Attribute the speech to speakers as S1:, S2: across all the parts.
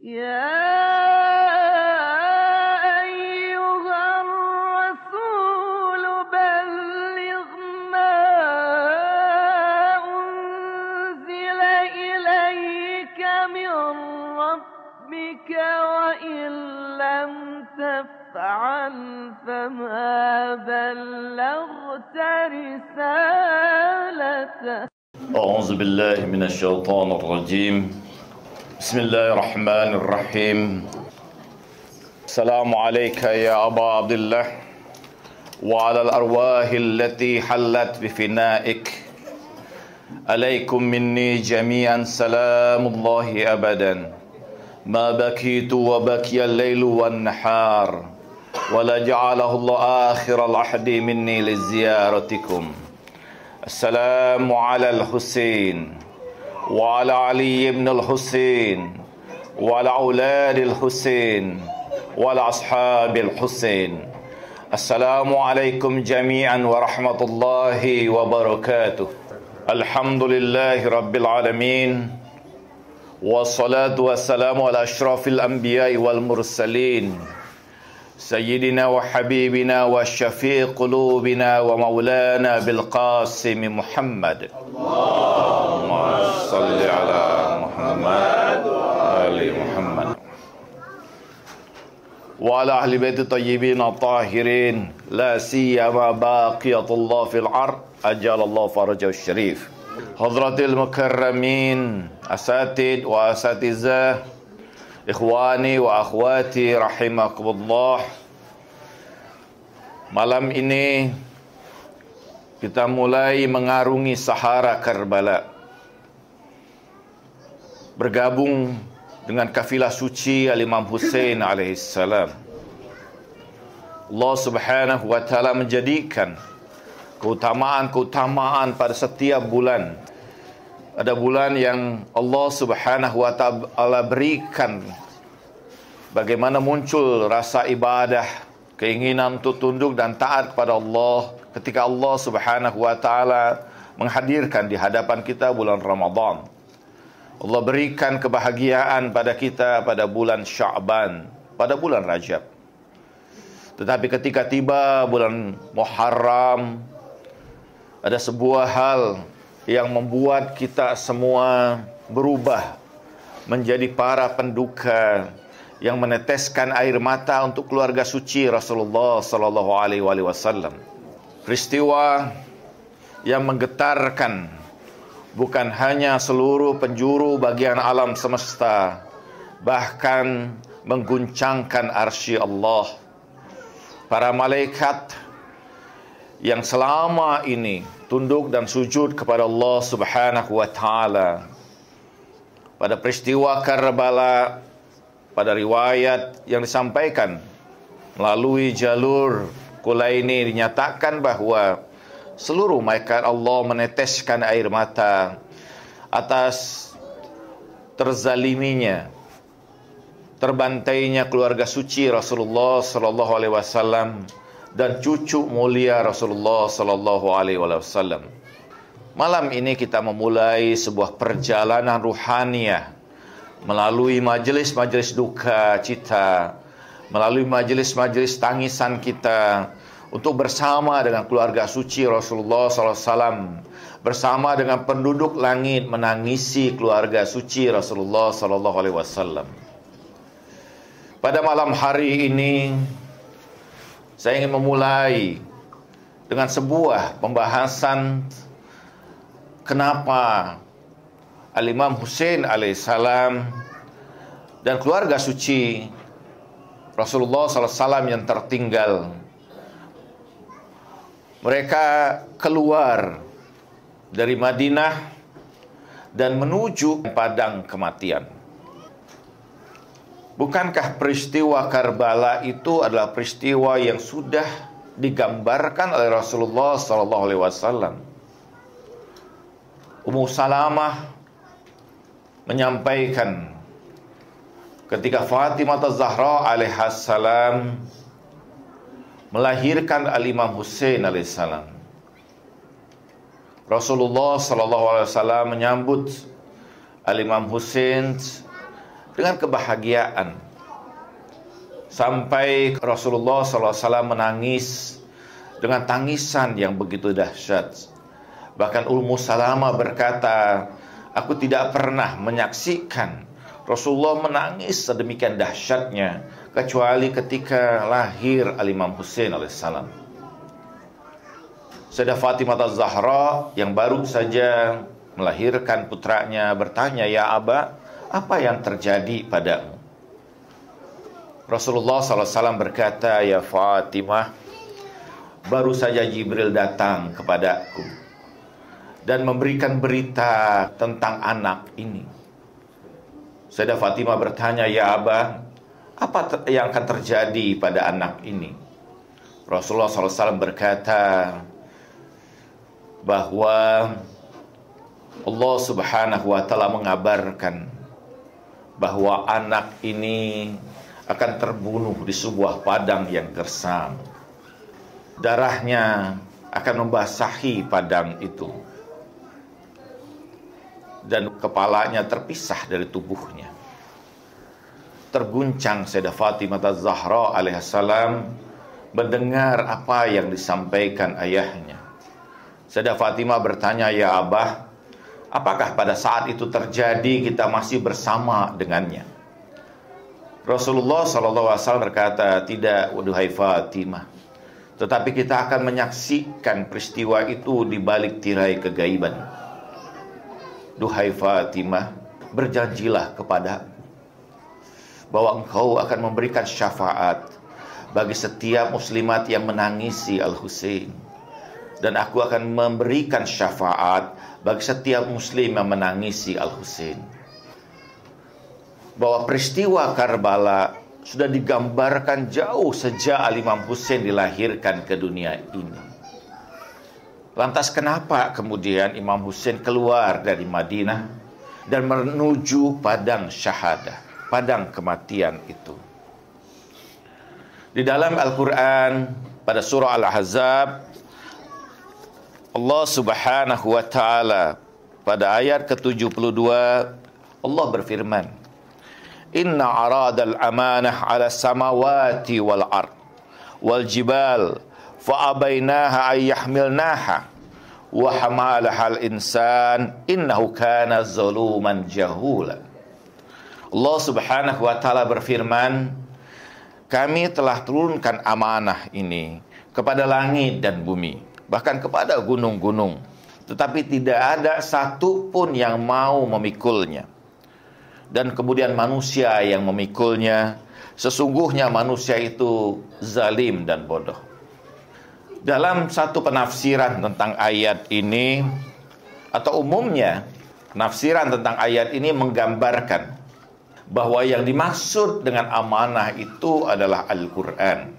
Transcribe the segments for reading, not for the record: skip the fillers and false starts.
S1: يا أيها الرسول بلغ ما أنزل إليك من ربك وإن لم تفعل فما بلغت رسالته.
S2: أعوذ بالله من الشيطان الرجيم. بسم الله الرحمن الرحيم. السلام عليك يا أبا عبد الله وعلى الأرواح التي حلت بفنائك. عليكم مني جميعا سلام الله أبدا ما بكيت وبكي الليل والنهار ولا جعله الله آخر العهد مني لزيارتكم. السلام على الحسين وعلى علي بن الحسين وعلى أولاد الحسين وعلى أصحاب الحسين. السلام عليكم جميعا ورحمة الله وبركاته. الحمد لله رب العالمين والصلاة والسلام على أشرف الأنبياء والمرسلين سيدنا وحبيبنا وشفيع قلوبنا ومولانا بالقاسم محمد. اللهم صل على محمد وآل محمد وعلى أهل بيت الطيبين الطاهرين لا سيما باقية الله في الأرض أجل الله فرجه الشريف. حضرة المكرمين أساتذة وأساتذة Ikhwani wa akhwati rahimakumullah. Malam ini kita mulai mengarungi Sahara Karbala, bergabung dengan kafilah suci Al-Imam Hussein alaihissalam. Allah subhanahu wa ta'ala menjadikan keutamaan-keutamaan pada setiap bulan. Ada bulan yang Allah subhanahu wa ta'ala berikan bagaimana muncul rasa ibadah, keinginan untuk tunduk dan taat kepada Allah ketika Allah subhanahu wa ta'ala menghadirkan di hadapan kita bulan Ramadan. Allah berikan kebahagiaan pada kita pada bulan Sya'ban, pada bulan Rajab. Tetapi ketika tiba bulan Muharram, ada sebuah hal yang membuat kita semua berubah menjadi para penduka yang meneteskan air mata untuk keluarga suci Rasulullah sallallahu alaihi wasallam. Peristiwa yang menggetarkan bukan hanya seluruh penjuru bagian alam semesta, bahkan mengguncangkan arsy Allah. Para malaikat yang selama ini tunduk dan sujud kepada Allah subhanahu wa ta'ala pada peristiwa Karbala, pada riwayat yang disampaikan melalui jalur Kulaini dinyatakan bahwa seluruh malaikat Allah meneteskan air mata atas terzaliminya, terbantainya keluarga suci Rasulullah sallallahu alaihi wasallam dan cucu mulia Rasulullah sallallahu alaihi wasallam. Malam ini kita memulai sebuah perjalanan ruhaniyah melalui majelis-majelis duka cita, melalui majelis-majelis tangisan kita untuk bersama dengan keluarga suci Rasulullah sallallahu alaihi wasallam, bersama dengan penduduk langit menangisi keluarga suci Rasulullah sallallahu alaihi wasallam. Pada malam hari ini saya ingin memulai dengan sebuah pembahasan kenapa Al-Imam Hussein alaihissalam dan keluarga suci Rasulullah SAW yang tertinggal, mereka keluar dari Madinah dan menuju padang kematian. Bukankah peristiwa Karbala itu adalah peristiwa yang sudah digambarkan oleh Rasulullah SAW? Ummu Salamah menyampaikan ketika Fatimah Az-Zahra alaihissalam melahirkan Al-Imam Hussein alaihissalam, Rasulullah SAW menyambut Al-Imam Hussein dengan kebahagiaan. Sampai Rasulullah SAW menangis dengan tangisan yang begitu dahsyat. Bahkan Ummu Salamah berkata, aku tidak pernah menyaksikan Rasulullah menangis sedemikian dahsyatnya kecuali ketika lahir Al-Imam Husain alaihissalam. Sayyidah Fatimah Az-Zahra yang baru saja melahirkan putranya bertanya, ya Aba, apa yang terjadi padamu? Rasulullah SAW berkata, ya Fatimah, baru saja Jibril datang kepadaku dan memberikan berita tentang anak ini. Sayyidah Fatimah bertanya, ya Aba, apa yang akan terjadi pada anak ini? Rasulullah SAW berkata bahwa Allah Subhanahu wa Ta'ala mengabarkan bahwa anak ini akan terbunuh di sebuah padang yang gersam. Darahnya akan membasahi padang itu, dan kepalanya terpisah dari tubuhnya. Terguncang Sayyidah Fatimah Az-Zahra alaihissalam mendengar apa yang disampaikan ayahnya. Sayyidah Fatimah bertanya, ya Abah, apakah pada saat itu terjadi kita masih bersama dengannya? Rasulullah SAW berkata, tidak, wahai Fatimah, tetapi kita akan menyaksikan peristiwa itu di balik tirai kegaiban. Duhai Fatimah, berjanjilah kepadaku bahwa engkau akan memberikan syafaat bagi setiap muslimat yang menangisi Al-Husain, dan aku akan memberikan syafaat bagi setiap muslim yang menangisi Al-Husain. Bahwa peristiwa Karbala sudah digambarkan jauh sejak Al-Imam Husain dilahirkan ke dunia ini. Lantas kenapa kemudian Imam Husain keluar dari Madinah dan menuju padang syahadah, padang kematian itu? Di dalam Al-Quran pada surah Al-Ahzab, Allah Subhanahu wa Ta'ala pada ayat ke-72 Allah berfirman, Inna aradal amanah ala samawati wal ard wal jibal fa'abainaha ayyahmilnaha wa hamalahal insan innahu kana zaluman jahula. Allah Subhanahu wa Ta'ala berfirman, kami telah turunkan amanah ini kepada langit dan bumi, bahkan kepada gunung-gunung, tetapi tidak ada satu pun yang mau memikulnya. Dan kemudian manusia yang memikulnya, sesungguhnya manusia itu zalim dan bodoh. Dalam satu penafsiran tentang ayat ini, atau umumnya penafsiran tentang ayat ini menggambarkan bahwa yang dimaksud dengan amanah itu adalah Al-Quran.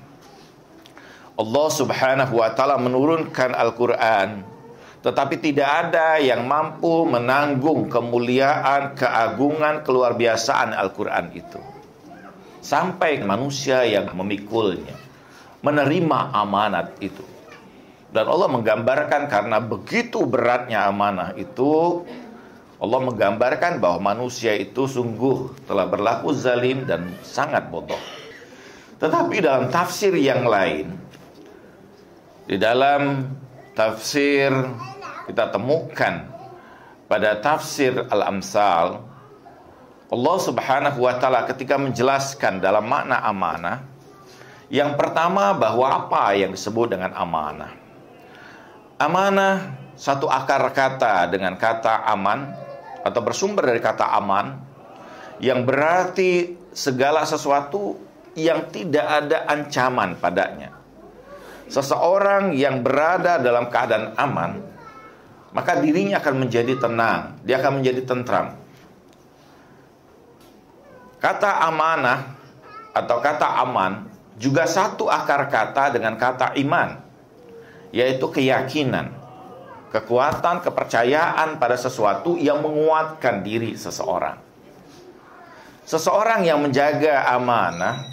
S2: Allah Subhanahu wa Ta'ala menurunkan Al-Quran, tetapi tidak ada yang mampu menanggung kemuliaan, keagungan, keluar biasaan Al-Quran itu. Sampai manusia yang memikulnya menerima amanat itu. Dan Allah menggambarkan karena begitu beratnya amanah itu, Allah menggambarkan bahwa manusia itu sungguh telah berlaku zalim dan sangat bodoh. Tetapi dalam tafsir yang lain, di dalam tafsir kita temukan pada tafsir Al-Amsal, Allah Subhanahu wa Ta'ala ketika menjelaskan dalam makna amanah, yang pertama bahwa apa yang disebut dengan amanah. Amanah satu akar kata dengan kata aman, atau bersumber dari kata aman, yang berarti segala sesuatu yang tidak ada ancaman padanya. Seseorang yang berada dalam keadaan aman, maka dirinya akan menjadi tenang, dia akan menjadi tentram. Kata amanah atau kata aman juga satu akar kata dengan kata iman, yaitu keyakinan, kekuatan, kepercayaan pada sesuatu yang menguatkan diri seseorang. Seseorang yang menjaga amanah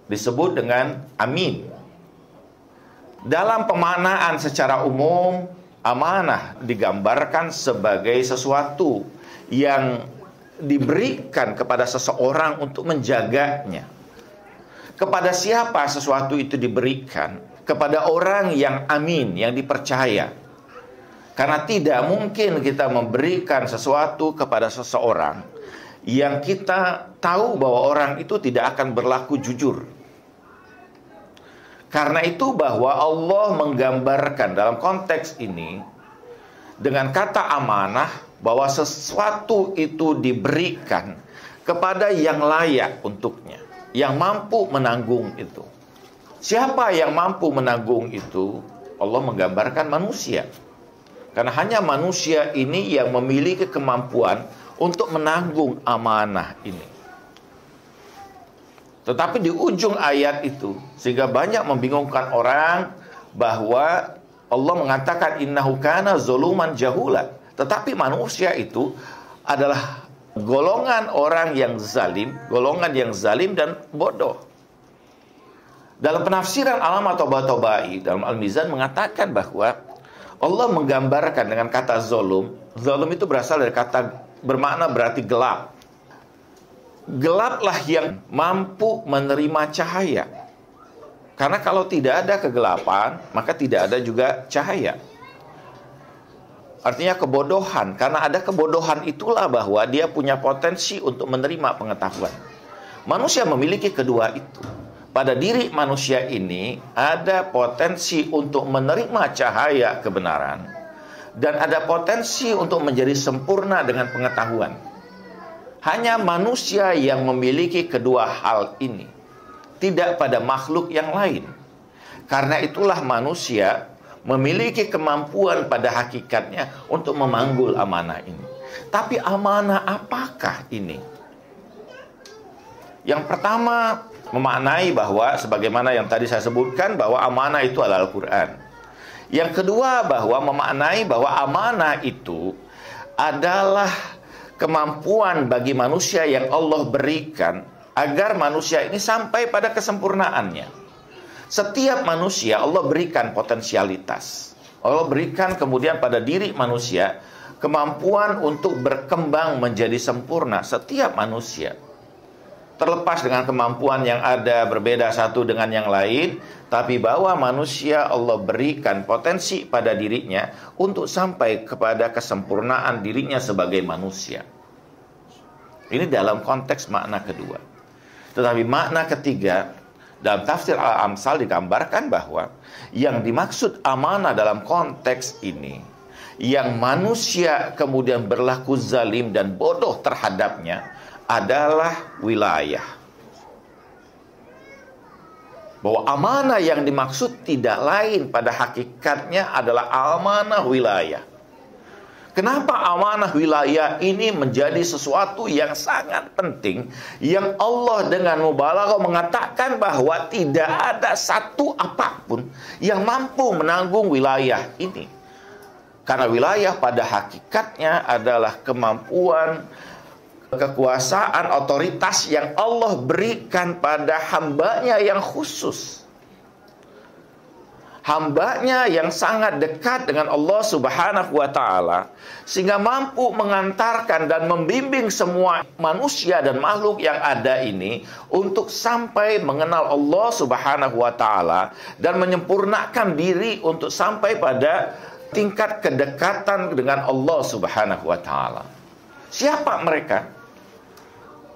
S2: disebut dengan amin. Dalam pemaknaan secara umum, amanah digambarkan sebagai sesuatu yang diberikan kepada seseorang untuk menjaganya. Kepada siapa sesuatu itu diberikan? Kepada orang yang amin, yang dipercaya. Karena tidak mungkin kita memberikan sesuatu kepada seseorang yang kita tahu bahwa orang itu tidak akan berlaku jujur. Karena itu bahwa Allah menggambarkan dalam konteks ini dengan kata amanah bahwa sesuatu itu diberikan kepada yang layak untuknya, yang mampu menanggung itu. Siapa yang mampu menanggung itu? Allah menggambarkan manusia. Karena hanya manusia ini yang memiliki kemampuan untuk menanggung amanah ini. Tetapi di ujung ayat itu, sehingga banyak membingungkan orang bahwa Allah mengatakan innahu kana zaluman jahula. Tetapi manusia itu adalah golongan orang yang zalim, dan bodoh. Dalam penafsiran Allamah Tabatabai dalam Al-Mizan mengatakan bahwa Allah menggambarkan dengan kata zalum. Zalum itu berasal dari kata bermakna berarti gelap. Gelaplah yang mampu menerima cahaya. Karena kalau tidak ada kegelapan, maka tidak ada juga cahaya. Artinya kebodohan. Karena ada kebodohan itulah bahwa dia punya potensi untuk menerima pengetahuan. Manusia memiliki kedua itu. Pada diri manusia ini ada potensi untuk menerima cahaya kebenaran. Dan ada potensi untuk menjadi sempurna dengan pengetahuan. Hanya manusia yang memiliki kedua hal ini. Tidak pada makhluk yang lain. Karena itulah manusia memiliki kemampuan pada hakikatnya untuk memanggul amanah ini. Tapi amanah apakah ini? Yang pertama, memaknai bahwa sebagaimana yang tadi saya sebutkan bahwa amanah itu adalah Al-Quran. Yang kedua, bahwa memaknai bahwa amanah itu adalah kemampuan bagi manusia yang Allah berikan agar manusia ini sampai pada kesempurnaannya. Setiap manusia Allah berikan potensialitas. Allah berikan kemudian pada diri manusia kemampuan untuk berkembang menjadi sempurna. Setiap manusia. Terlepas dengan kemampuan yang ada berbeda satu dengan yang lain, tapi bahwa manusia Allah berikan potensi pada dirinya untuk sampai kepada kesempurnaan dirinya sebagai manusia. Ini dalam konteks makna kedua. Tetapi makna ketiga, dalam tafsir Al-Amsal digambarkan bahwa yang dimaksud amanah dalam konteks ini, yang manusia kemudian berlaku zalim dan bodoh terhadapnya, adalah wilayah. Bahwa amanah yang dimaksud tidak lain pada hakikatnya adalah amanah wilayah. Kenapa amanah wilayah ini menjadi sesuatu yang sangat penting, yang Allah dengan mubalaghah mengatakan bahwa tidak ada satu apapun yang mampu menanggung wilayah ini. Karena wilayah pada hakikatnya adalah kemampuan, kekuasaan, otoritas yang Allah berikan pada hambanya yang khusus. Hambanya yang sangat dekat dengan Allah Subhanahu wa ta'ala, sehingga mampu mengantarkan dan membimbing semua manusia dan makhluk yang ada ini untuk sampai mengenal Allah Subhanahu wa ta'ala dan menyempurnakan diri untuk sampai pada tingkat kedekatan dengan Allah Subhanahu wa ta'ala. Siapa mereka?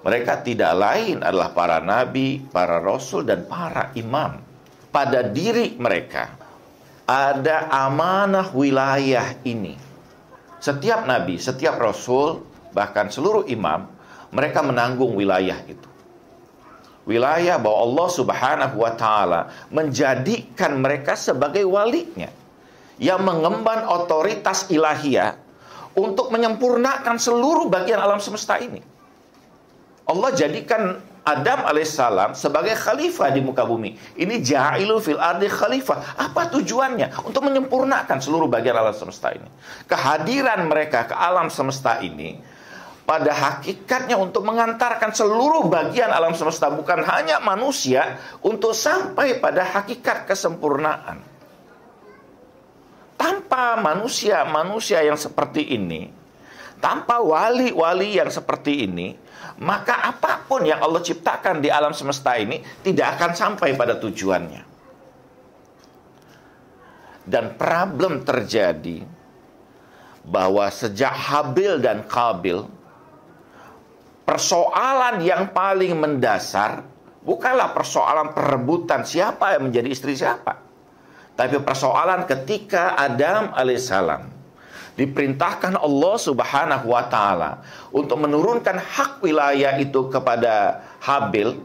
S2: Mereka tidak lain adalah para nabi, para rasul, dan para imam. Pada diri mereka ada amanah wilayah ini. Setiap nabi, setiap rasul, bahkan seluruh imam, mereka menanggung wilayah itu. Wilayah bahwa Allah Subhanahu wa ta'ala menjadikan mereka sebagai walinya, yang mengemban otoritas ilahiyah untuk menyempurnakan seluruh bagian alam semesta ini. Allah jadikan Adam alaihissalam sebagai khalifah di muka bumi. Ini ja'ilun fil ardi khalifah. Apa tujuannya? Untuk menyempurnakan seluruh bagian alam semesta ini. Kehadiran mereka ke alam semesta ini pada hakikatnya untuk mengantarkan seluruh bagian alam semesta, bukan hanya manusia, untuk sampai pada hakikat kesempurnaan. Tanpa manusia yang seperti ini, Tanpa wali-wali yang seperti ini, maka apapun yang Allah ciptakan di alam semesta ini tidak akan sampai pada tujuannya. Dan problem terjadi bahwa sejak Habil dan Qabil, persoalan yang paling mendasar bukanlah persoalan perebutan siapa yang menjadi istri siapa, tapi persoalan ketika Adam alaihissalam diperintahkan Allah Subhanahu wa taala untuk menurunkan hak wilayah itu kepada Habil,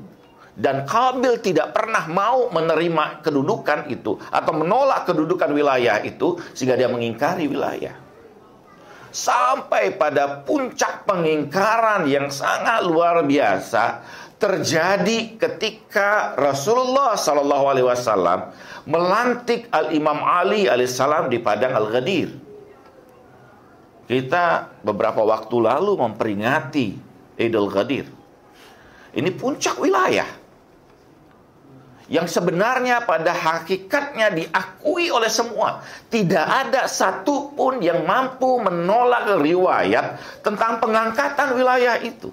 S2: dan Qabil tidak pernah mau menerima kedudukan itu atau menolak kedudukan wilayah itu, sehingga dia mengingkari wilayah. Sampai pada puncak pengingkaran yang sangat luar biasa terjadi ketika Rasulullah SAW melantik Al-Imam Ali alaihissalam di Padang Al-Ghadir. Kita beberapa waktu lalu memperingati Idul Ghadir. Ini puncak wilayah yang sebenarnya pada hakikatnya diakui oleh semua. Tidak ada satupun yang mampu menolak riwayat tentang pengangkatan wilayah itu.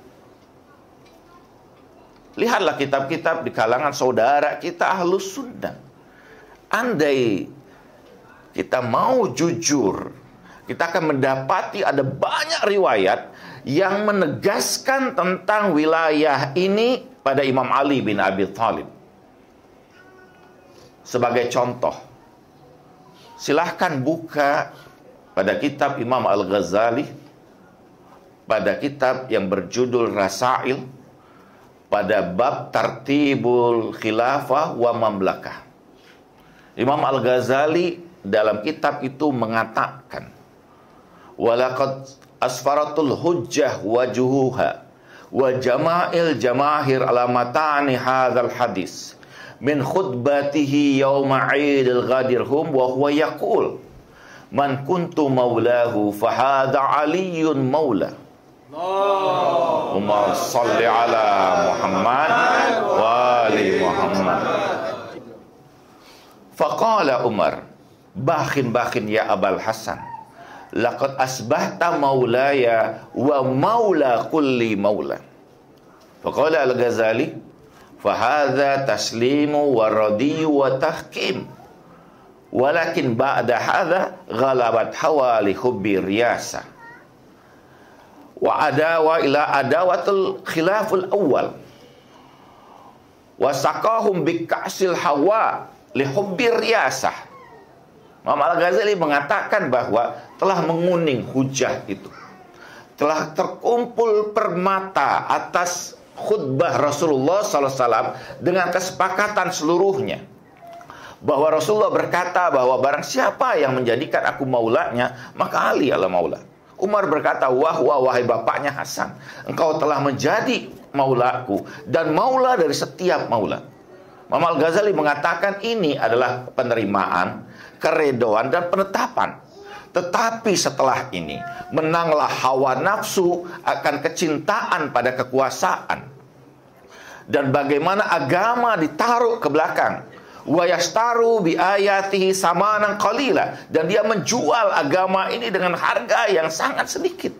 S2: Lihatlah kitab-kitab di kalangan saudara kita Ahlus Sunnah. Andai kita mau jujur, kita akan mendapati ada banyak riwayat yang menegaskan tentang wilayah ini pada Imam Ali bin Abi Thalib. Sebagai contoh, silahkan buka pada kitab Imam Al-Ghazali, pada kitab yang berjudul Rasail, pada bab Tartibul Khilafah wa Mamlakah. Imam Al-Ghazali dalam kitab itu mengatakan, walaqad asfaratul hujjah wajuhuha wa jama'il jamahir alamatani hadzal hadis min khutbatihi yawma 'idil ghadir hum wa huwa yaqul man kuntu maulahu fa hadza aliyyun maula. Allahumma shalli ala Muhammad wa ali Muhammad. Faqala Umar, bakhin ya Abul Hasan, laqad asbahta maulaya wa maula kulli maula. Faqala Al-Ghazali, fahadha taslimu wa radiyu wa tahkim, walakin ba'da hadha ghalabat hawali hubbi riyasa wa adawa ila adawatul khilaful awal wa saqahum bika'sil hawa li hubbi riyasah. Imam Al-Ghazali mengatakan bahwa telah menguning hujah itu, telah terkumpul permata atas khutbah Rasulullah SAW dengan kesepakatan seluruhnya, bahwa Rasulullah berkata bahwa barang siapa yang menjadikan aku maulanya, maka Ali adalah maula. Umar berkata, wahai bapaknya Hasan, engkau telah menjadi maulaku dan maula dari setiap maula. Imam Al-Ghazali mengatakan ini adalah penerimaan, keredoan dan penetapan. Tetapi setelah ini menanglah hawa nafsu akan kecintaan pada kekuasaan, dan bagaimana agama ditaruh ke belakang. Wa yastaru bi ayatihi samanan qalila, dan dia menjual agama ini dengan harga yang sangat sedikit,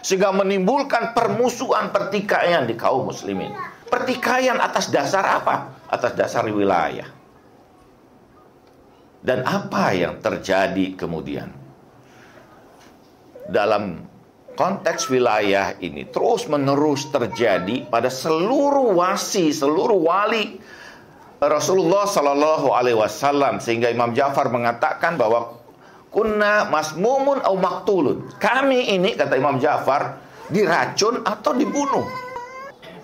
S2: sehingga menimbulkan permusuhan, pertikaian di kaum muslimin. Pertikaian atas dasar apa? Atas dasar wilayah. Dan apa yang terjadi kemudian? Dalam konteks wilayah ini terus menerus terjadi pada seluruh wasi, seluruh wali Rasulullah Sallallahu Alaihi Wasallam, sehingga Imam Ja'far mengatakan bahwa kunna masmumun au maktulun. Kami ini, kata Imam Ja'far, diracun atau dibunuh.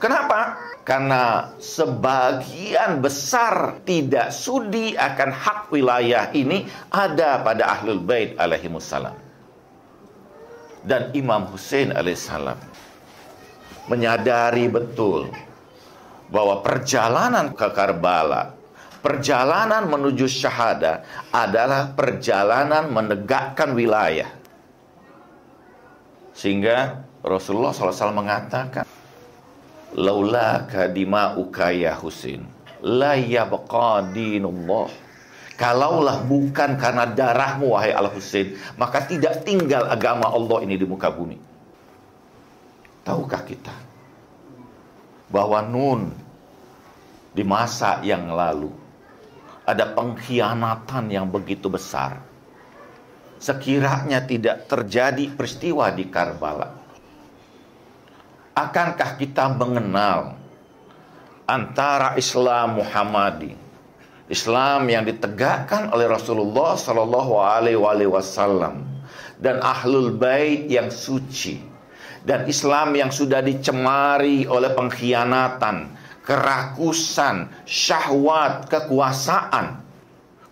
S2: Kenapa? Karena sebagian besar tidak sudi akan hak wilayah ini ada pada Ahlul Bait alaihimussalam. Dan Imam Hussein alaihissalam menyadari betul bahwa perjalanan ke Karbala, perjalanan menuju syahada adalah perjalanan menegakkan wilayah. Sehingga Rasulullah SAW mengatakan, laula kadima'uka ya Husain la yabqa dinullah. Kalaulah bukan karena darahmu, wahai Al-Husain, maka tidak tinggal agama Allah ini di muka bumi. Tahukah kita bahwa Nun di masa yang lalu ada pengkhianatan yang begitu besar? Sekiranya tidak terjadi peristiwa di Karbala, akankah kita mengenal antara Islam Muhammadi, Islam yang ditegakkan oleh Rasulullah Sallallahu Alaihi Wasallam dan Ahlul Bait yang suci, dan Islam yang sudah dicemari oleh pengkhianatan, kerakusan, syahwat, kekuasaan,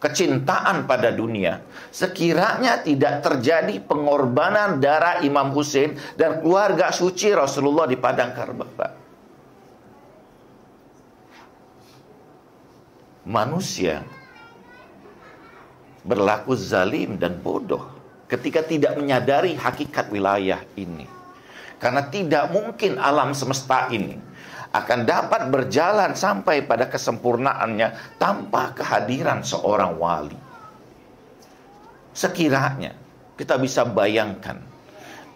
S2: kecintaan pada dunia? Sekiranya tidak terjadi pengorbanan darah Imam Hussein dan keluarga suci Rasulullah di padang Karbala, manusia berlaku zalim dan bodoh ketika tidak menyadari hakikat wilayah ini. Karena tidak mungkin alam semesta ini akan dapat berjalan sampai pada kesempurnaannya tanpa kehadiran seorang wali. Sekiranya kita bisa bayangkan,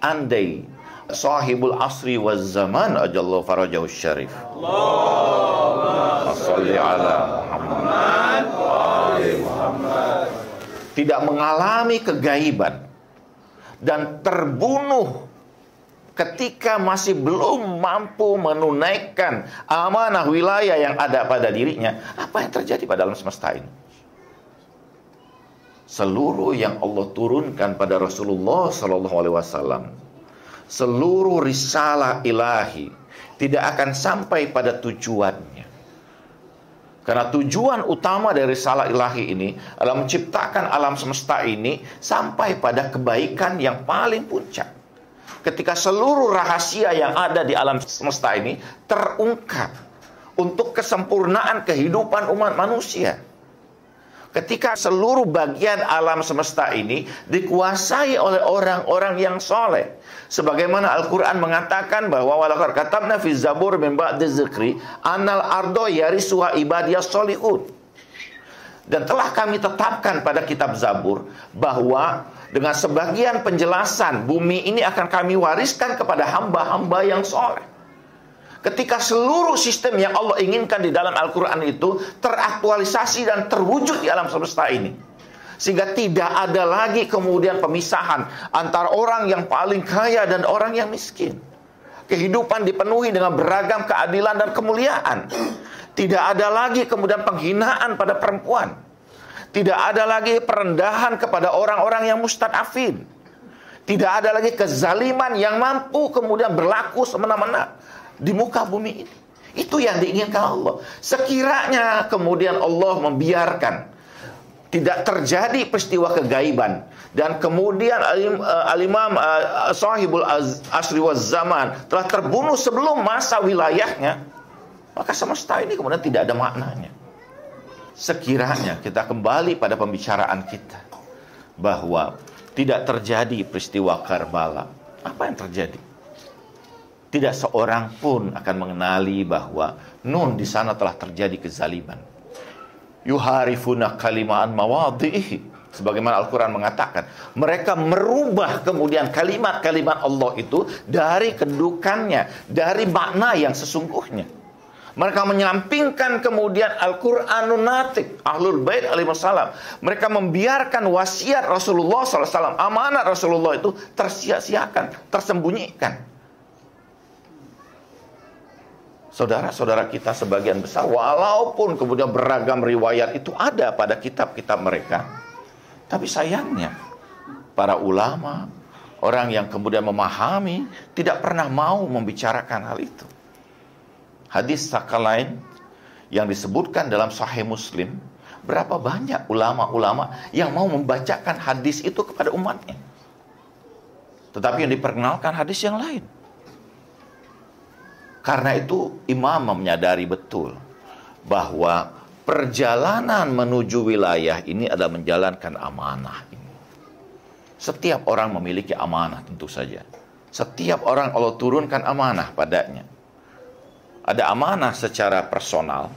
S2: andai sahibul asri waz zaman ajallahu farajahu syarif, Allahumma shalli ala Muhammad wa ali Muhammad, tidak mengalami kegaiban dan terbunuh ketika masih belum mampu menunaikan amanah wilayah yang ada pada dirinya, apa yang terjadi pada alam semesta ini? Seluruh yang Allah turunkan pada Rasulullah Sallallahu Alaihi Wasallam, seluruh risalah ilahi tidak akan sampai pada tujuannya. Karena tujuan utama dari risalah ilahi ini adalah menciptakan alam semesta ini sampai pada kebaikan yang paling puncak. Ketika seluruh rahasia yang ada di alam semesta ini terungkap untuk kesempurnaan kehidupan umat manusia. Ketika seluruh bagian alam semesta ini dikuasai oleh orang-orang yang soleh. Sebagaimana Al-Quran mengatakan bahwa walaqad katabna fi zabur min ba'di dzikri annal ardo yarisuha ibadiyas solihun. Dan telah kami tetapkan pada kitab Zabur bahwa dengan sebagian penjelasan bumi ini akan kami wariskan kepada hamba-hamba yang soleh. Ketika seluruh sistem yang Allah inginkan di dalam Al-Quran itu teraktualisasi dan terwujud di alam semesta ini, sehingga tidak ada lagi kemudian pemisahan antara orang yang paling kaya dan orang yang miskin. Kehidupan dipenuhi dengan beragam keadilan dan kemuliaan. Tidak ada lagi kemudian penghinaan pada perempuan. Tidak ada lagi perendahan kepada orang-orang yang mustadafin. Tidak ada lagi kezaliman yang mampu kemudian berlaku semena-mena di muka bumi ini. Itu yang diinginkan Allah. Sekiranya kemudian Allah membiarkan tidak terjadi peristiwa kegaiban, dan kemudian al-imam sahibul asri waz zaman telah terbunuh sebelum masa wilayahnya, maka semesta ini kemudian tidak ada maknanya. Sekiranya kita kembali pada pembicaraan kita bahwa tidak terjadi peristiwa Karbala, apa yang terjadi? Tidak seorang pun akan mengenali bahwa Nun di sana telah terjadi kezaliman. Yuharifuna kalimaan mawadhihi. Sebagaimana Al-Quran mengatakan, mereka merubah kemudian kalimat-kalimat Allah itu dari kedudukannya, dari makna yang sesungguhnya. Mereka menyampingkan kemudian Al-Quranun Natik, Ahlul Bait alaihissalam. Mereka membiarkan wasiat Rasulullah SAW, amanat Rasulullah itu tersia-siakan, tersembunyikan. Saudara-saudara kita sebagian besar, walaupun kemudian beragam riwayat itu ada pada kitab-kitab mereka, tapi sayangnya para ulama, orang yang kemudian memahami, tidak pernah mau membicarakan hal itu. Hadis sakalain yang disebutkan dalam Sahih Muslim, berapa banyak ulama-ulama yang mau membacakan hadis itu kepada umatnya, tetapi yang diperkenalkan hadis yang lain. Karena itu imam menyadari betul bahwa perjalanan menuju wilayah ini adalah menjalankan amanah ini. Setiap orang memiliki amanah tentu saja. Setiap orang Allah turunkan amanah padanya. Ada amanah secara personal,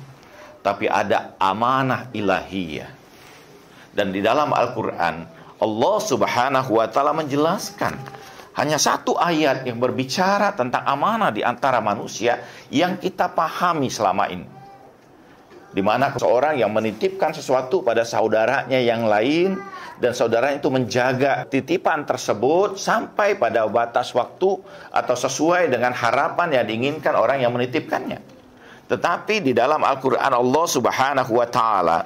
S2: tapi ada amanah ilahiyah. Dan di dalam Al-Quran, Allah Subhanahu wa Ta'ala menjelaskan hanya satu ayat yang berbicara tentang amanah di antara manusia yang kita pahami selama ini. Di mana seorang yang menitipkan sesuatu pada saudaranya yang lain, dan saudaranya itu menjaga titipan tersebut sampai pada batas waktu atau sesuai dengan harapan yang diinginkan orang yang menitipkannya. Tetapi di dalam Al-Quran Allah Subhanahu wa Ta'ala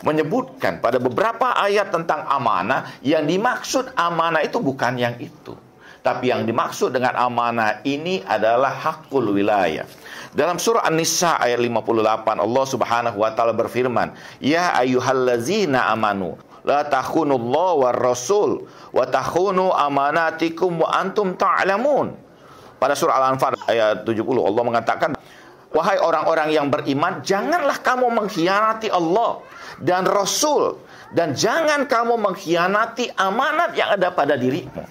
S2: menyebutkan pada beberapa ayat tentang amanah, yang dimaksud amanah itu bukan yang itu. Tapi yang dimaksud dengan amanah ini adalah hakul wilayah. Dalam surah An-Nisa ayat 58, Allah Subhanahu wa Ta'ala berfirman, "Ya ayyuhallazina amanu la takhunullaha war rasul wa takhunu amanatikum wa antum ta'lamun." Pada surah Al-Anfal ayat 70 Allah mengatakan, "Wahai orang-orang yang beriman, janganlah kamu mengkhianati Allah dan Rasul, dan jangan kamu mengkhianati amanat yang ada pada dirimu,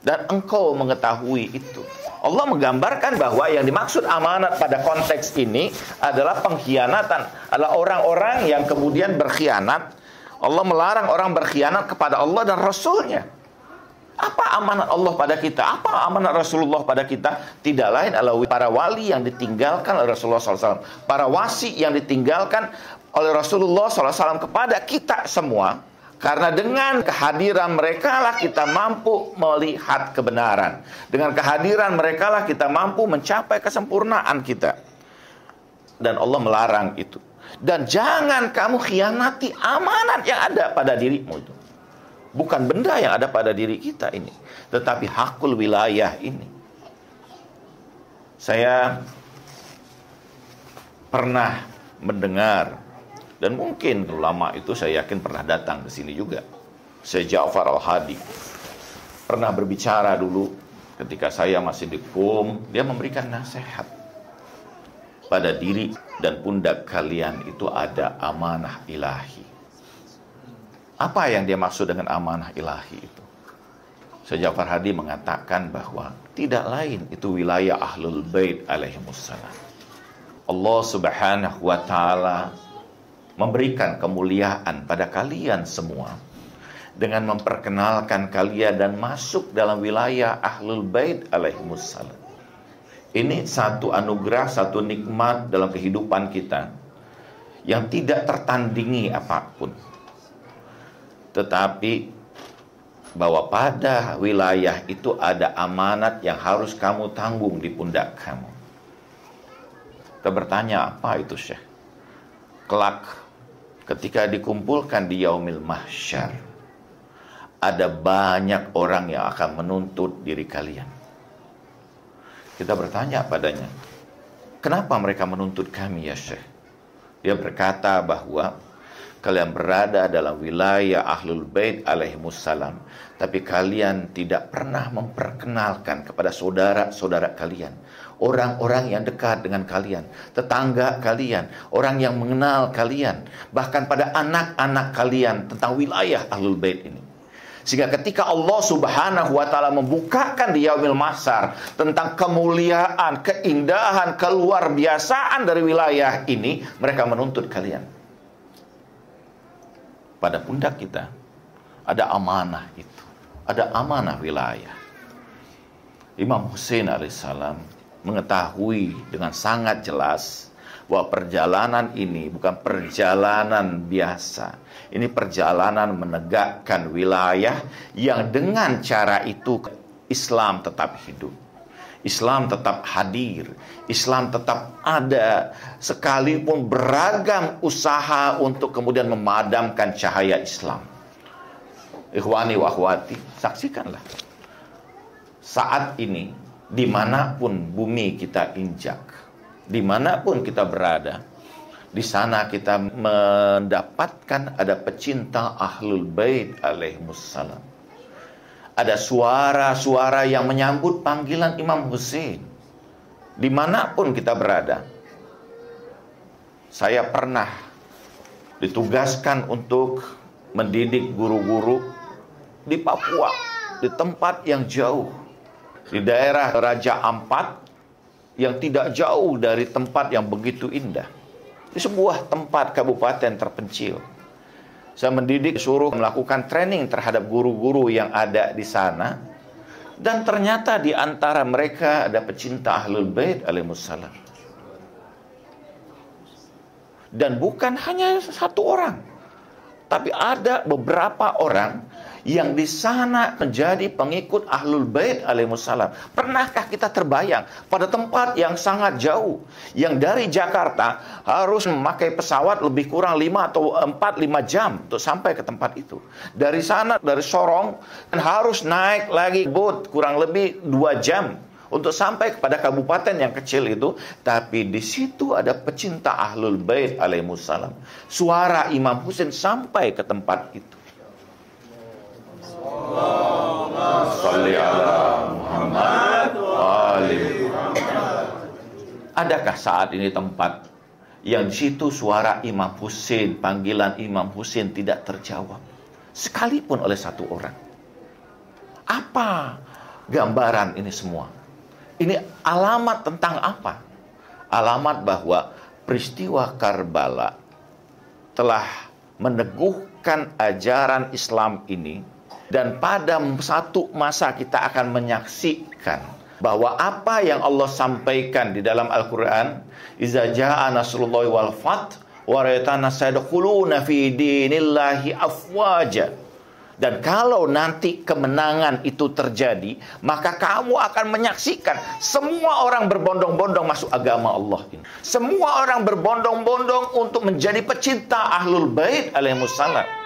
S2: dan engkau mengetahui itu." Allah menggambarkan bahwa yang dimaksud amanat pada konteks ini adalah pengkhianatan, adalah orang-orang yang kemudian berkhianat. Allah melarang orang berkhianat kepada Allah dan Rasulnya. Apa amanat Allah pada kita? Apa amanat Rasulullah pada kita? Tidak lain adalah para wali yang ditinggalkan oleh Rasulullah SAW. Para wasi yang ditinggalkan oleh Rasulullah SAW kepada kita semua. Karena dengan kehadiran mereka lah kita mampu melihat kebenaran. Dengan kehadiran mereka lah kita mampu mencapai kesempurnaan kita. Dan Allah melarang itu. Dan jangan kamu khianati amanat yang ada pada dirimu itu. Bukan benda yang ada pada diri kita ini, tetapi hakul wilayah ini. Saya pernah mendengar, dan mungkin ulama itu saya yakin pernah datang ke sini juga. Syekh Ja'far Al-Hadi pernah berbicara dulu ketika saya masih di KUM. Dia memberikan nasihat, pada diri dan pundak kalian itu ada amanah ilahi. Apa yang dia maksud dengan amanah ilahi itu? Syekh Ja'far Hadi mengatakan bahwa tidak lain itu wilayah Ahlul Bait alaihimussalam. Allah Subhanahu wa Ta'ala memberikan kemuliaan pada kalian semua dengan memperkenalkan kalian dan masuk dalam wilayah Ahlul Bait alaihimussalam. Ini satu anugerah, satu nikmat dalam kehidupan kita yang tidak tertandingi apapun. Tetapi bahwa pada wilayah itu ada amanat yang harus kamu tanggung di pundak kamu. Kita bertanya, apa itu Syekh? Kelak ketika dikumpulkan di Yaumil Mahsyar, ada banyak orang yang akan menuntut diri kalian. Kita bertanya padanya, kenapa mereka menuntut kami ya Syekh? Dia berkata bahwa kalian berada dalam wilayah Ahlul Bait alaihimussalam, tapi kalian tidak pernah memperkenalkan kepada saudara-saudara kalian, orang-orang yang dekat dengan kalian, tetangga kalian, orang yang mengenal kalian, bahkan pada anak-anak kalian tentang wilayah Ahlul Bait ini. Sehingga ketika Allah Subhanahu wa Ta'ala membukakan di Yaumil Mahsyar tentang kemuliaan, keindahan, keluar biasaan dari wilayah ini, mereka menuntut kalian. Pada pundak kita ada amanah itu, ada amanah wilayah. Imam Hussein alaihissalam mengetahui dengan sangat jelas bahwa perjalanan ini bukan perjalanan biasa. Ini perjalanan menegakkan wilayah yang dengan cara itu Islam tetap hidup, Islam tetap hadir, Islam tetap ada, sekalipun beragam usaha untuk kemudian memadamkan cahaya Islam. Ikhwani wa akhwati, saksikanlah. Saat ini, dimanapun bumi kita injak, dimanapun kita berada, di sana kita mendapatkan ada pecinta Ahlul Bait alaihimussalam. Ada suara-suara yang menyambut panggilan Imam Hussein. Dimanapun kita berada. Saya pernah ditugaskan untuk mendidik guru-guru di Papua, di tempat yang jauh, di daerah Raja Ampat, yang tidak jauh dari tempat yang begitu indah, di sebuah tempat kabupaten terpencil. Saya mendidik, suruh melakukan training terhadap guru-guru yang ada di sana. Dan ternyata di antara mereka ada pecinta Ahlul Bait alaihissalam. Dan bukan hanya satu orang, tapi ada beberapa orang yang di sana menjadi pengikut Ahlul Bait alaihissalam. Pernahkah kita terbayang pada tempat yang sangat jauh, yang dari Jakarta harus memakai pesawat lebih kurang 5 atau 4-5 jam untuk sampai ke tempat itu. Dari sana, dari Sorong, dan harus naik lagi boat kurang lebih 2 jam untuk sampai kepada kabupaten yang kecil itu. Tapi di situ ada pecinta Ahlul Bait alaihissalam. Suara Imam Husain sampai ke tempat itu. Salli ala Muhammad ali. Adakah saat ini tempat yang di situ suara Imam Husain, panggilan Imam Husain tidak terjawab sekalipun oleh satu orang? Apa gambaran ini semua? Ini alamat tentang apa? Alamat bahwa peristiwa Karbala telah meneguhkan ajaran Islam ini. Dan pada satu masa kita akan menyaksikan bahwa apa yang Allah sampaikan di dalam Al-Quran, Iza ja'a nasrullahi wal fath wa ra'aitana sayadkhuluna fi dinillahi afwaja. Dan kalau nanti kemenangan itu terjadi, maka kamu akan menyaksikan semua orang berbondong-bondong masuk agama Allah ini. Semua orang berbondong-bondong untuk menjadi pecinta Ahlul Bait alaihissalam.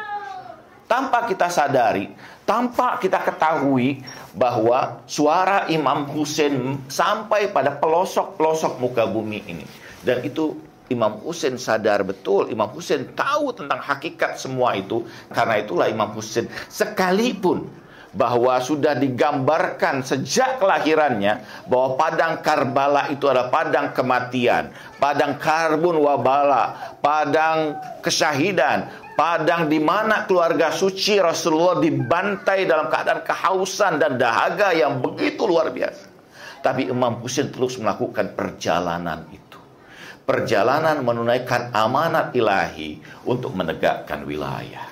S2: Tanpa kita sadari, tanpa kita ketahui bahwa suara Imam Husain sampai pada pelosok-pelosok muka bumi ini. Dan itu Imam Husain sadar betul, Imam Husain tahu tentang hakikat semua itu. Karena itulah Imam Husain, sekalipun bahwa sudah digambarkan sejak kelahirannya bahwa padang Karbala itu adalah padang kematian, padang karbun wabala, padang kesyahidan, padang di mana keluarga suci Rasulullah dibantai dalam keadaan kehausan dan dahaga yang begitu luar biasa. Tapi Imam Husain terus melakukan perjalanan itu. Perjalanan menunaikan amanat ilahi untuk menegakkan wilayah.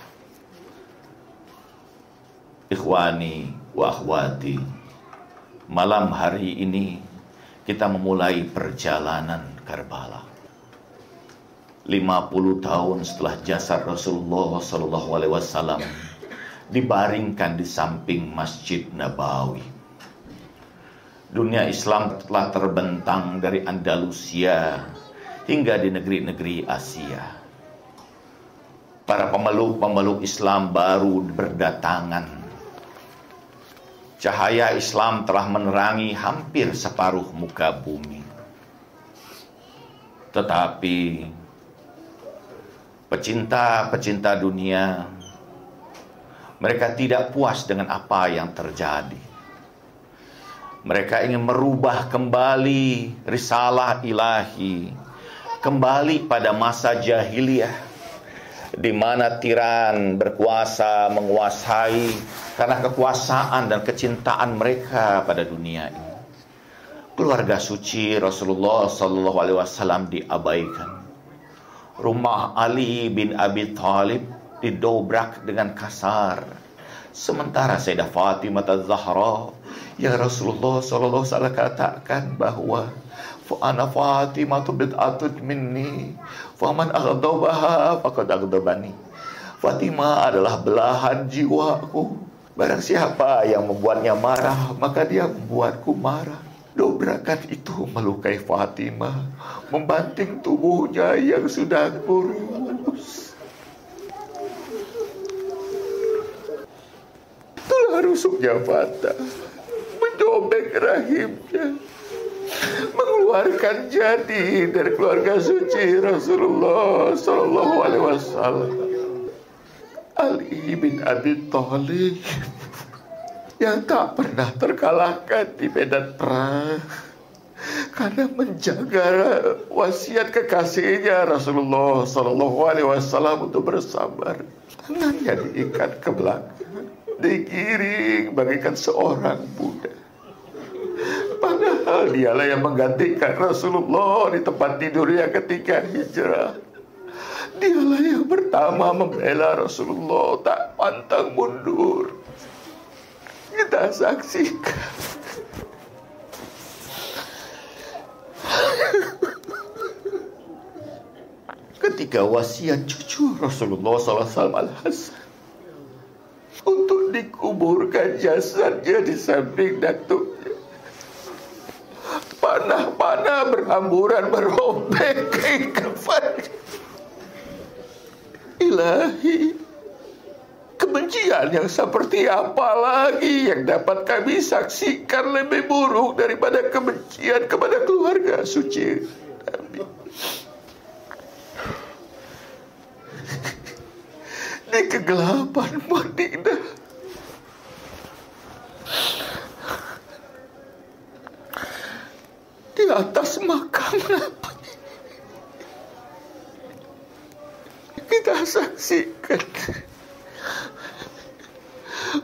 S2: Ikhwani wa akhwati, malam hari ini kita memulai perjalanan Karbala. 50 tahun setelah jasad Rasulullah SAW dibaringkan di samping Masjid Nabawi. Dunia Islam telah terbentang dari Andalusia hingga di negeri-negeri Asia. Para pemeluk-pemeluk Islam baru berdatangan. Cahaya Islam telah menerangi hampir separuh muka bumi. Tetapi pecinta-pecinta dunia, mereka tidak puas dengan apa yang terjadi. Mereka ingin merubah kembali risalah ilahi, kembali pada masa jahiliyah, di mana tiran berkuasa menguasai karena kekuasaan dan kecintaan mereka pada dunia ini. Keluarga suci Rasulullah SAW diabaikan. Rumah Ali bin Abi Thalib didobrak dengan kasar. Sementara Sayyidah Fatimah Az-Zahra, yang Rasulullah SAW katakan bahwa Ana Fatimah bid'atun minni, faman aghdabaha faqad aghdabani. Fatimah adalah belahan jiwaku. Barang siapa yang membuatnya marah, maka dia membuatku marah. Dobrakan itu melukai Fatimah, membanting tubuhnya yang sudah kurus. Itulah rusuknya Fatah, mencobek rahimnya, mengeluarkan jadi dari keluarga suci Rasulullah SAW. Ali bin Abi Thalib yang tak pernah terkalahkan di medan perang karena menjaga wasiat kekasihnya Rasulullah SAW untuk bersabar. Tangannya diikat ke belakang, digiring bagaikan seorang budak. Padahal dialah yang menggantikan Rasulullah di tempat tidurnya ketika hijrah. Dialah yang pertama membela Rasulullah, tak pantang mundur. Kita saksikan ketika wasiat cucu Rasulullah SAW Al-Hasan untuk dikuburkan jasadnya di samping datuknya, panah-panah berhamburan merobek kain kafannya. Ilahi, kebencian yang seperti apa lagi yang dapat kami saksikan lebih buruk daripada kebencian kepada keluarga suci Nabi? Di kegelapan Madinah, di atas makam Nabi, kita saksikan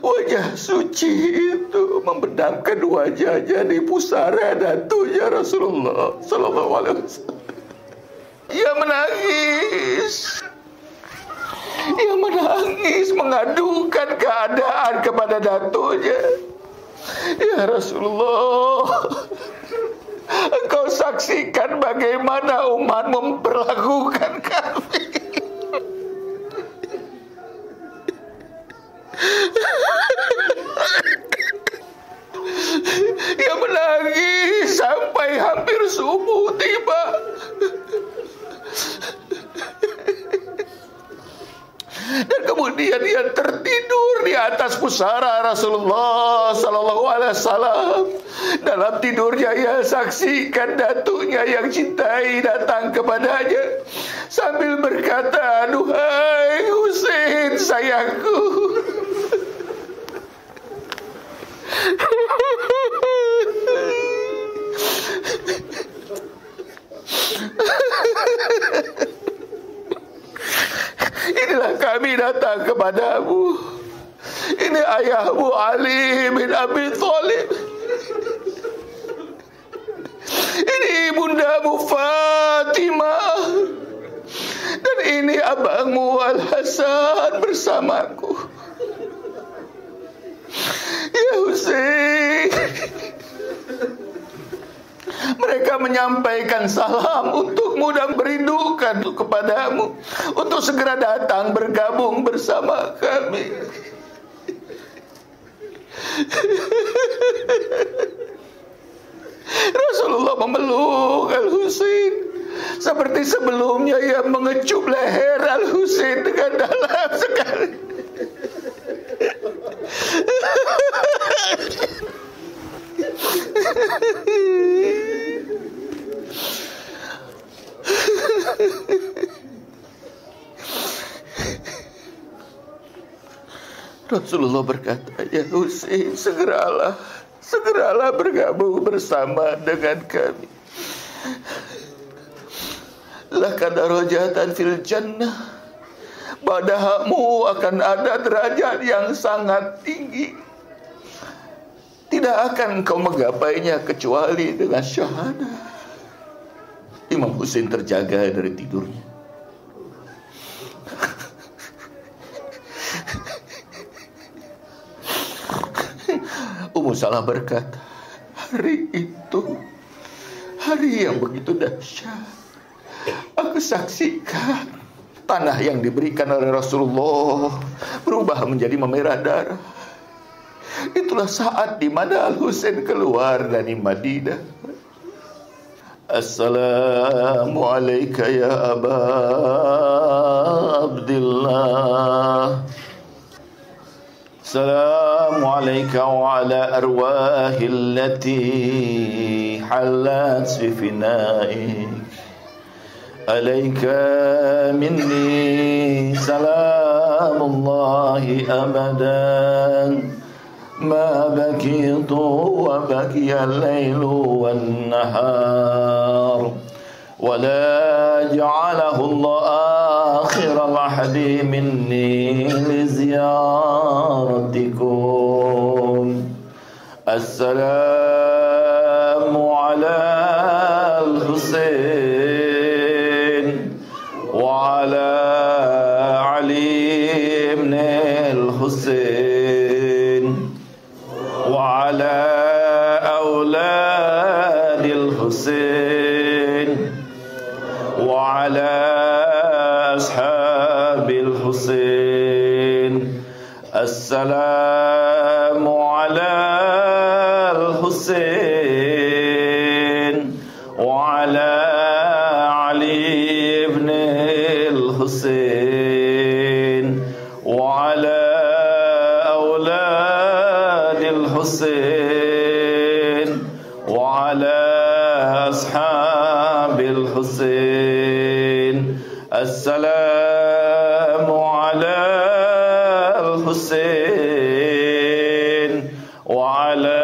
S2: wajah suci itu membenamkan wajahnya di pusara datunya Rasulullah Sallallahu Alaihi Wasallam. Ia menangis. Ia menangis mengadukan keadaan kepada datunya. Ya Rasulullah, Engkau saksikan bagaimana umat memperlakukan kami. Ia menangis sampai hampir subuh tiba. Dan kemudian dia tertidur di atas pusara Rasulullah Sallallahu Alaihi Wasallam. Dalam tidurnya ia saksikan datuknya yang cintai datang kepadanya sambil berkata, "Duhai Husain sayangku." Inilah kami datang kepadamu. Ini ayahmu Ali bin Abi Thalib. Ini ibundamu Fatimah. Dan ini abangmu Al-Hasan bersamaku. Ya Husain, mereka menyampaikan salam untukmu dan merindukan kepadamu untuk segera datang bergabung bersama kami. Rasulullah memeluk Al-Husain seperti sebelumnya. Ia mengecup leher Al-Husain dengan dalam sekali. Rasulullah berkata, "Ya Husain, segeralah bergabung bersama dengan kami. Laka darajatan fil jannah. Padamu akan ada derajat yang sangat tinggi. Tidak akan kau menggapainya kecuali dengan syahadah." Imam Husain terjaga dari tidurnya. Ummu Salamah berkata, hari itu, hari yang begitu dahsyat, aku saksikan tanah yang diberikan oleh Rasulullah berubah menjadi memerah darah. Itulah saat di mana Al-Husain keluar dari Madinah. Assalamu alayka ya Aba Abdillah. Assalamu alayka wa ala arwahi allati halat fi finaik. Alayka minni salamullahi abadan. ما بكيت وبكي الليل والنهار ولا جعله الله آخر العهد مني لزيارتكم. السلام على الحسين وعلى وعلى أصحاب الحسين السلام على الحسين وعلى علي بن الحسين وعلى أولاد الحسين وعلى أصحاب الحسين السلام على الحسين وعلى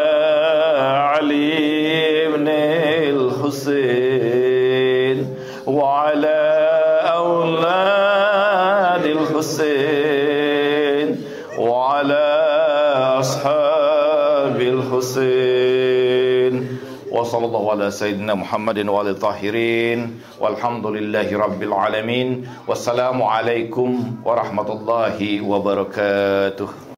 S2: علي بن الحسين وعلى أولاد الحسين وعلى أصحاب الحسين وصلى الله على سيدنا محمد وعلى الطاهرين والحمد لله رب العالمين والسلام عليكم ورحمة الله وبركاته.